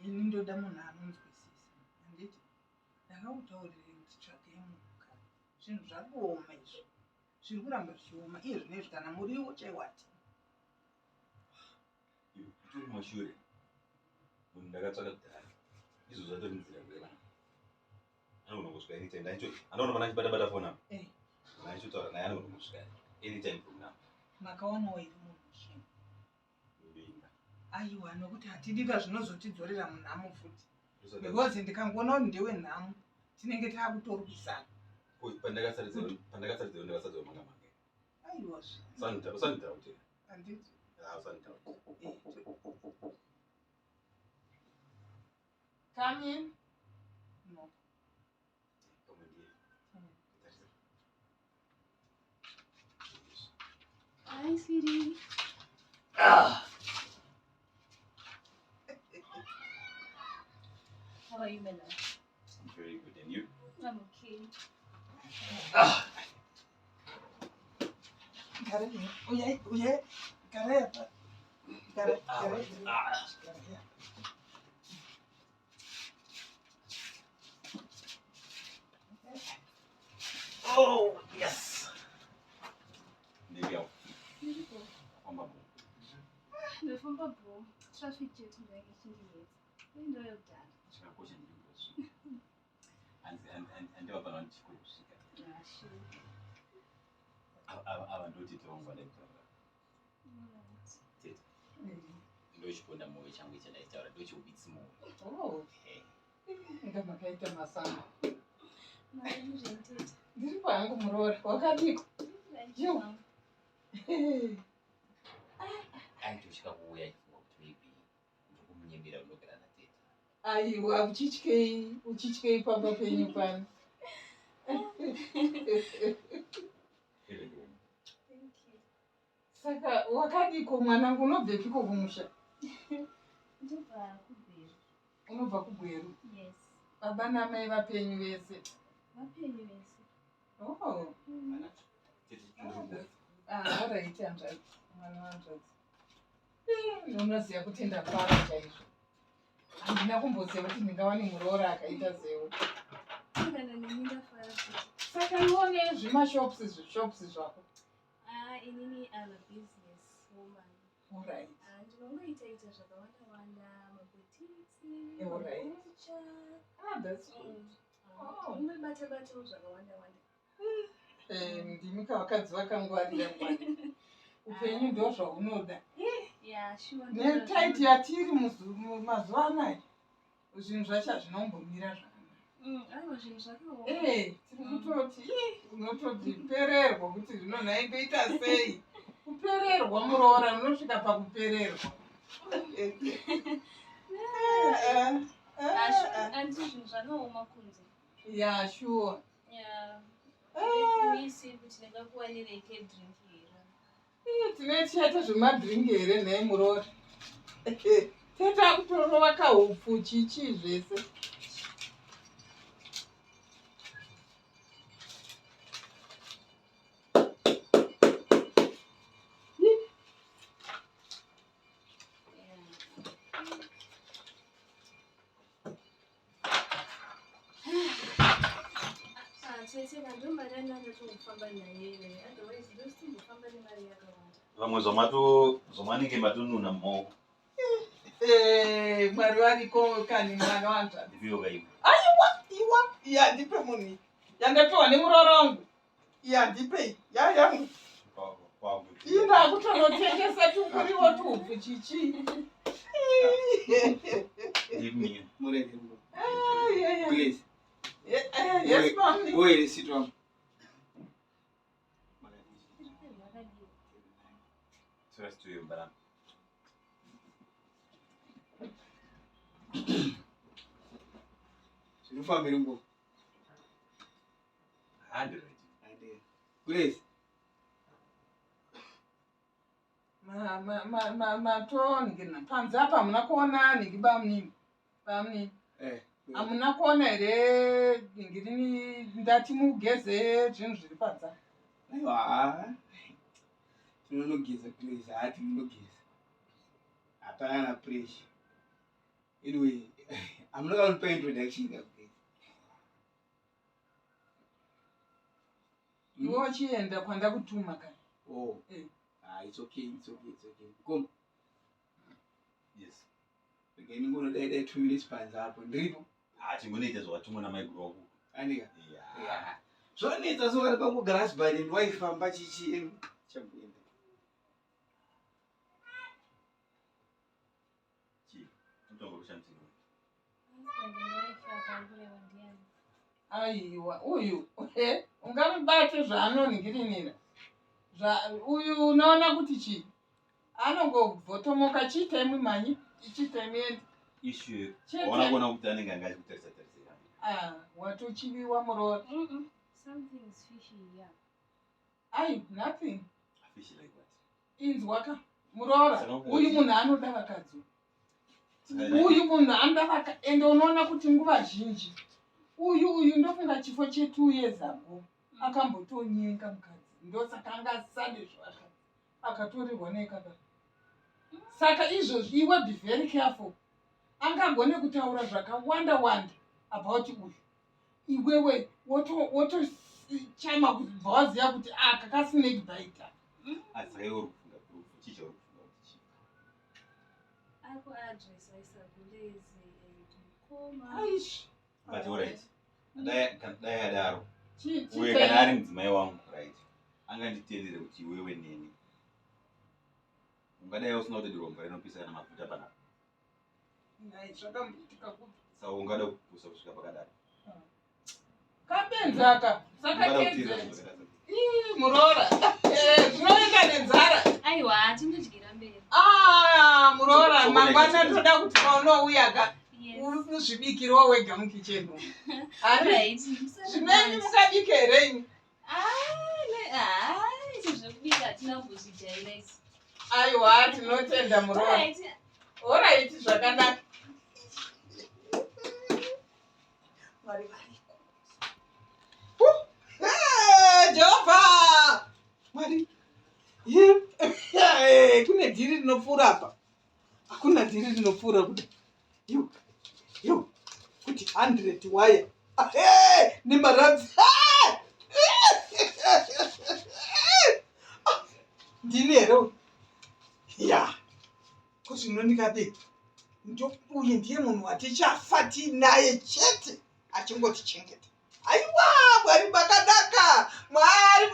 ini ndoda munhu anonzwisisa handiti ndakakutaurire kuti tsvake yemuka zvinhu zvakuoma izvo zviri kuramba zvichioma iye zvinezvi kana muriwo chaiwati turi mashure munhu ndakatsvaka kudhara izvo zvatori nzira kwevana anogona kusvika anytime ndaicho anaona mana achibata foni apo ndaichotaura naye anogona kusvika anytime from now makaonawo iri munhu zvino aiwa nokuti hatidi pazvinozotidzorera munhamo futi because ndikangoona kuti ndewenhamo tinenge taakutorwisana pandakasaridzewo ndakasadzewo manga mange aiwa usanditautira handiti Come in. No. Hi, sweetie. How are you, Mela? I'm very good, and you? I'm okay. Oh, yes. Legal. Beautiful. Vamos bom. Meu fã babou. Traffic jam também, que tinha ainda eu dar. Chega a coisa de Deus. And eu vou não te conhecer. Acho. Abantu titongwa lektora. Tete. Ndochipona moyo changu chanaitaura ndochubitsi moyo. Oh. Ndamakaita masana. Rented. Ndiri pangu muroora wakadiko. Yo. Aitosvika kuuya ifunga kuti maybe ndokumunyembera unogara natete. Aiwa uchityei pamba penyu pano. Thank you. Saka wakadiko mwanangu unobvepiko kumusha? Ndobva kuBheru. Unobva kuBheru? Yes. Baba namai vapenyu vese? Vapenyu vese. Oh. Alright, hanzvadzi. Mwana wanzvadzi. Unoziva kuti ndafara chaizvo. Handina kumboziva kuti ndingawane muroora akaita sewe. Kana nini ndafara kuti. Saka iwone zvimashops zvako. Inini I'm a business woman. Alright. Ndinongoita zvakawanda maboutiques. Alright. That's good. Ndinobata zvakawanda. Ndimi kavakadzi vakangwarira mwana. Upenyu ndo zvaunoda. Yeah, sure. Netaiti yatiri mazuva anaya. Zvinhu zvacho hazvinombomira zvakanaka. Aiwa zvinhu zvakaoma. Tiri kutoti unototi pererwa kuti zvino nhaimboita sei. Kupererwa muroora unosvika pakupererwa. Anditi zvinhu zvakaoma kunze. Yeah, sure. Yeah. Misi kuti ndingakuwanirei drink here. Tinoita zvemadrink here nhaye muroora. Teta kutorova kahupfu chichi zvese. Vamwe zvomanenge matonuna mumaoko. Mwari variko kani mwana wanzvadzi. Iwa yandipe munhu yandapiwa nemuroora wangu. Yandipei yangu. Ndakutonotengesa tunguriwo tubvu chichi. Please. Yes, ma'am. Wait, sit down. Trust to you, but Sinofambira ngo. 100. Please. Matongi panze apa hamuna kuona nhingi bamuni. Hamuna kuona here nhingirini ndati mugeze zvinhu zviri panze. Aiwa. Tinonogeza please, tinonogeza. Hapana pressure. Anyway, I'm not going to pay introduction. Iwe chienda kwanda kutuma kana. Oh. It's okay. Come. Yes. Again, I'm going to let 2 minutes pass up and read. Chingone chezo watumwa na my group. Anika. Yeah. So nita so kana pangu grass by the wife amba chichi chambuenda. Mtongorusha mtino. Aiwa, uyu ungamubate zvaanoningirinira. Uyu unoona kuti chii anongobvotomoka chitemi manyi chitemi Issue. Ona kuona kuti anenge angazi kutarisa. Watochiviwa muroora. Something is fishy here. Nothing. Fishy like what? Inzwaka muroora. Uyu munhu anoda vakadzi. Uyu munhu anoda ende unoona kuti nguva zhinji. Uyu ndofunga chifo che2 years ago. Akambotonyenga mukadzi. Ndosaka angasade zvaka. Akatorirwa nekaka. Saka izvozvi iwe be very careful. Angagone kutaura zvakawanda about uyu. Iwewe woto chama kuziya kuti aka snake bite. Asayo kufunga chicho kufunga chicho. Ako address ayisabulezi koma. Aish. But alright. Dai adaro. Chii Uye kana ari mudzimai wangu right. Anganditendere kuti wewe neni. Ungadai usina kutodiromba rinopisa kana mafuta pana. Zvakamboitika kuti. Saka ungada kupusa kusvika pakadaro. Kabenzaka. Saka tenzere. Muroora. Zvinoita nenzara. Aiwa, tindodyira mberi. Muroora, mangwana toda kuti paunouya ka. Uzvibikirwa wega mukicheni. Alright. Zvinenyi mukabika here? Zvekubika hatina kuzvijaira isi. Aiwa, tinotenda muroora. Alright, zvakanaka. Mwari variko. Jehovha! Mwari. Kune dhiri rinopfuura apa. Hakuna dhiri rinopfuura kuda. Yo. Kuti 100 wire. Nemaradzi. Ndini here. Ya. Kuti ndikadii. Uyu ndiye munhu watichafa tinaye chete achingotichengeta. Aiwa, Mwari makanaka. Mwari